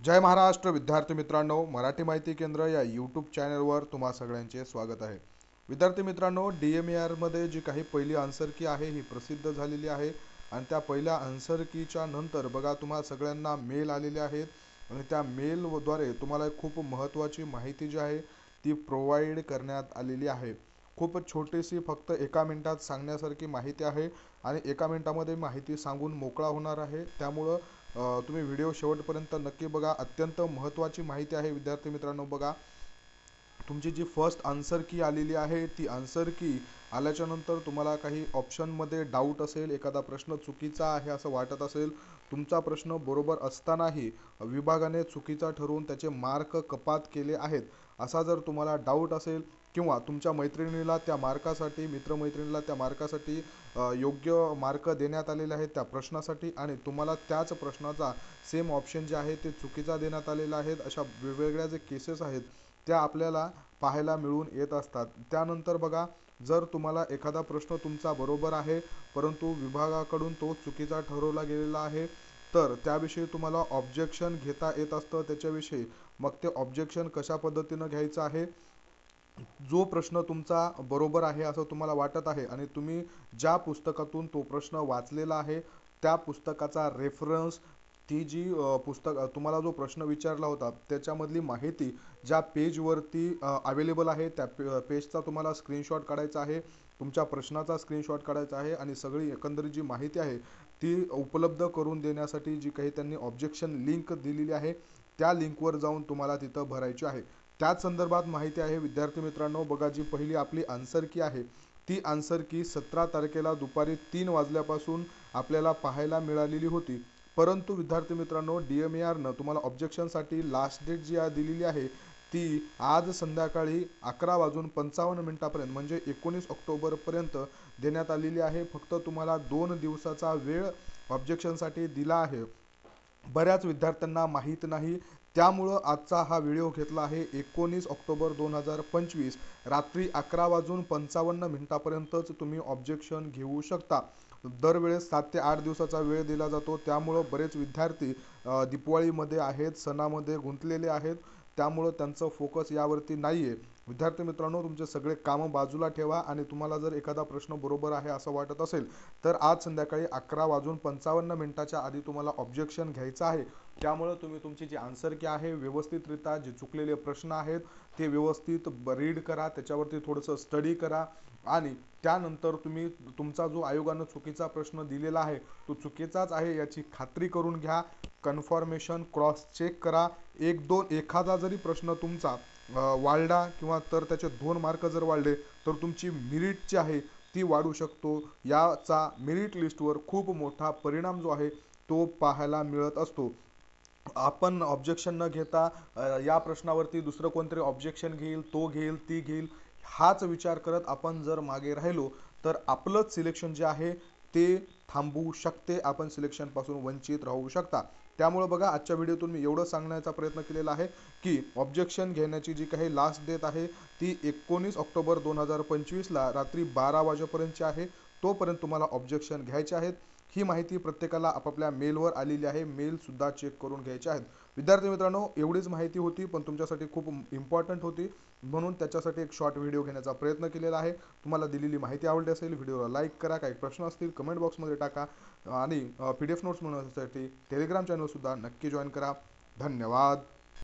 जय महाराष्ट्र विद्यार्थी मित्रांनो, मराठी माहिती केंद्र या यूट्यूब चॅनलवर तुम्हा सगळ्यांचे स्वागत आहे. विद्यार्थी मित्रांनो, DMARमध्ये जी काही पहिली आन्सर की आहे ही प्रसिद्ध झालेली आहे आणि त्या पहिल्या आन्सर कीच्या नंतर बघा तुम्हा सगळ्यांना मेल आलेले आहेत आणि त्या मेलद्वारे तुम्हाला एक खूप महत्त्वाची माहिती जी आहे ती प्रोव्हाइड करण्यात आलेली आहे. खूप छोटीशी फक्त एका मिनिटात सांगण्यासारखी माहिती आहे आणि एका मिनिटामध्ये माहिती सांगून मोकळा होणार आहे. त्यामुळं तुम्ही व्हिडिओ शेवटपर्यंत नक्की बघा. अत्यंत महत्त्वाची माहिती आहे विद्यार्थी मित्रांनो. बघा, तुमची जी फर्स्ट आन्सर की आलेली आहे ती आन्सर की आल्याच्यानंतर तुम्हाला काही ऑप्शनमध्ये डाऊट असेल, एखादा प्रश्न चुकीचा आहे असं वाटत असेल, तुमचा प्रश्न बरोबर असतानाही विभागाने चुकीचा ठरवून त्याचे मार्क कपात केले आहेत असा जर तुम्हाला डाऊट असेल किंवा तुमच्या मैत्रिणीला त्या मार्कासाठी मित्रमैत्रिणीला त्या मार्कासाठी योग्य मार्क देण्यात आलेले आहेत त्या प्रश्नासाठी आणि तुम्हाला त्याच प्रश्नाचा सेम ऑप्शन जे आहे ते चुकीचा देण्यात आलेला आहेत, अशा वेगवेगळ्या जे केसेस आहेत त्या आपल्याला पाहायला मिळून येत असतात. त्यानंतर बघा, जर तुम्हाला एखादा प्रश्न तुमचा बरोबर आहे परंतु विभागाकडून तो चुकीचा ठरवला गेलेला आहे तर त्याविषयी तुम्हाला ऑब्जेक्शन घेता येत असतं त्याच्याविषयी. मग ते ऑब्जेक्शन कशा पद्धतीनं घ्यायचं आहे, जो प्रश्न तुमचा बरोबर आहे असं तुम्हाला वाटत आहे आणि तुम्ही ज्या पुस्तकातून तो प्रश्न वाचलेला आहे त्या पुस्तकाचा रेफरन्स, ती जी पुस्तक तुम्हाला जो प्रश्न विचारला होता त्याच्यामधली माहिती ज्या पेजवरती अवेलेबल आहे त्या पेजचा तुम्हाला स्क्रीनशॉट काढायचा आहे, तुमच्या प्रश्नाचा स्क्रीनशॉट काढायचा आहे आणि सगळी एकंदरीत जी माहिती आहे ती उपलब्ध करून देण्यासाठी जी काही त्यांनी ऑब्जेक्शन लिंक दिलेली आहे त्या लिंकवर जाऊन तुम्हाला तिथं भरायची आहे. त्याच संदर्भात माहिती आहे विद्यार्थी मित्रांनो. बघा, जी पहिली आपली आन्सर की आहे ती आन्सर की 17 तारखेला दुपारी 3 वाजल्यापासून आपल्याला पाहायला मिळालेली होती. परंतु विद्यार्थी मित्रांनो, DMARनं तुम्हाला ऑब्जेक्शनसाठी लास्ट डेट जी दिलेली आहे ती आज संध्याकाळी 11:55 म्हणजे 19 ऑक्टोबरपर्यंत देण्यात आलेली आहे. फक्त तुम्हाला 2 दिवसाचा वेळ ऑब्जेक्शनसाठी दिला आहे. बऱ्याच विद्यार्थ्यांना माहीत नाही, त्यामुळं आजचा हा व्हिडिओ घेतला आहे. 19 ऑक्टोबर 2025 रात्री 11:55 तुम्ही ऑब्जेक्शन घेऊ शकता. दरवेळेस 7 ते 8 दिवसाचा वेळ दिला जातो, त्यामुळं बरेच विद्यार्थी दिवाळीमध्ये आहेत, सणामध्ये गुंतलेले आहेत, त्यामुळं त्यांचं फोकस यावरती नाही आहे. विद्यार्थी मित्रांनो, तुमचे सगळे कामं बाजूला ठेवा आणि तुम्हाला जर एखादा प्रश्न बरोबर आहे असं वाटत असेल तर आज संध्याकाळी 11:55 आधी तुम्हाला ऑब्जेक्शन घ्यायचं आहे. त्यामुळं तुम्ही तुमची जी आन्सर की आहे व्यवस्थितरित्या जे चुकलेले प्रश्न आहेत ते व्यवस्थित रीड करा, त्याच्यावरती थोडंसं स्टडी करा आणि त्यानंतर तुम्ही तुमचा जो आयोगानं चुकीचा प्रश्न दिलेला आहे तो चुकीचाच आहे याची खात्री करून घ्या. कन्फर्मेशन क्रॉस चेक करा. एखादा जरी प्रश्न तुमचा वाढला किंवा तर त्याचे 2 मार्क जर वाढले तर तुमची मेरिट जी आहे ती वाढू शकतो. याचा मेरिट लिस्टवर खूप मोठा परिणाम जो आहे तो पाहायला मिळत असतो. आपण ऑब्जेक्शन न घेता या प्रश्नावरती दुसरं कोणतरी ऑब्जेक्शन घेईल, तो घेईल, ती घेईल, हाच विचार करत आपण जर मागे राहिलो तर आपलंच सिलेक्शन जे आहे ते थांबू शकते. आपण सिलेक्शनपासून वंचित राहू शकता. त्यामुळे बघा, आजच्या व्हिडिओतून मी एवढं सांगण्याचा प्रयत्न केलेला आहे की ऑब्जेक्शन घेण्याची जी काही लास्ट डेट आहे ती 19 ऑक्टोबर 2025ला रात्री 12 वाजेपर्यंतची आहे. तोपर्यंत तुम्हाला ऑब्जेक्शन घ्यायचे आहेत. ही माहिती प्रत्येकाला आपापल्या मेलवर आलेली आहे, मेलसुद्धा चेक करून घ्यायचे आहेत. विद्यार्थी मित्रांनो, एवढीच माहिती होती पण तुमच्यासाठी खूप इम्पॉर्टंट होती म्हणून त्याच्यासाठी एक शॉर्ट व्हिडिओ घेण्याचा प्रयत्न केलेला आहे. तुम्हाला दिलेली माहिती आवडली असेल व्हिडिओला लाईक करा, काही प्रश्न असतील कमेंट बॉक्समध्ये टाका आणि PDF नोट्स मिळवण्यासाठी टेलिग्राम चॅनलसुद्धा नक्की जॉईन करा. धन्यवाद.